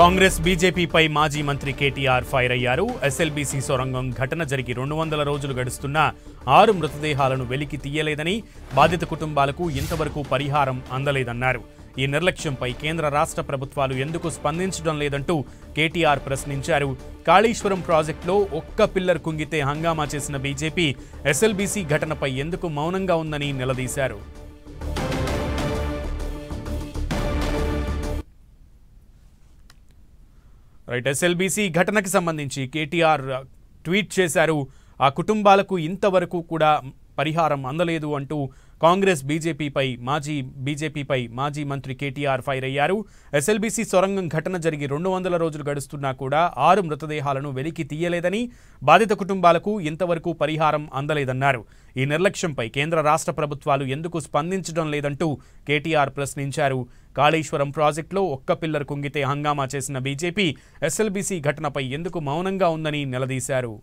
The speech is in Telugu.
కాంగ్రెస్ బీజేపీపై మాజీ మంత్రి కేటీఆర్ ఫైర్ అయ్యారు. ఎస్ఎల్బీసీ సొరంగం ఘటన జరిగి 200 రోజులు గడుస్తున్నా 6 మృతదేహాలను వెలికి తీయలేదని, బాధిత కుటుంబాలకు ఇంతవరకు పరిహారం అందలేదన్నారు. ఈ నిర్లక్ష్యంపై కేంద్ర రాష్ట్ర ప్రభుత్వాలు ఎందుకు స్పందించడం లేదంటూ కేటీఆర్ ప్రశ్నించారు. కాళేశ్వరం ప్రాజెక్టులో ఒక్క పిల్లర్ కుంగితే హంగామా చేసిన బీజేపీ ఎస్ఎల్బీసీ ఘటనపై ఎందుకు మౌనంగా ఉందని నిలదీశారు. ఎస్ఎల్బీసీ ఘటనకు సంబంధించి కేటీఆర్ ట్వీట్ చేశారు. ఆ కుటుంబాలకు ఇంతవరకు కూడా పరిహారం అందలేదు అంటూ కాంగ్రెస్ బీజేపీపై మాజీ మంత్రి కేటీఆర్ ఫైర్ అయ్యారు. ఎస్ఎల్బీసీ సొరంగం ఘటన జరిగి 200 రోజులు గడుస్తున్నా కూడా 6 మృతదేహాలను వెలికి తీయలేదని, బాధిత కుటుంబాలకు ఇంతవరకు పరిహారం అందలేదన్నారు. ఈ నిర్లక్ష్యంపై కేంద్ర రాష్ట్ర ప్రభుత్వాలు ఎందుకు స్పందించడం లేదంటూ కేటీఆర్ ప్రశ్నించారు. కాళేశ్వరం ప్రాజెక్టులో ఒక్క పిల్లర్ కుంగితే హంగామా చేసిన బీజేపీ ఎస్ఎల్బీసీ ఘటనపై ఎందుకు మౌనంగా ఉందని నిలదీశారు.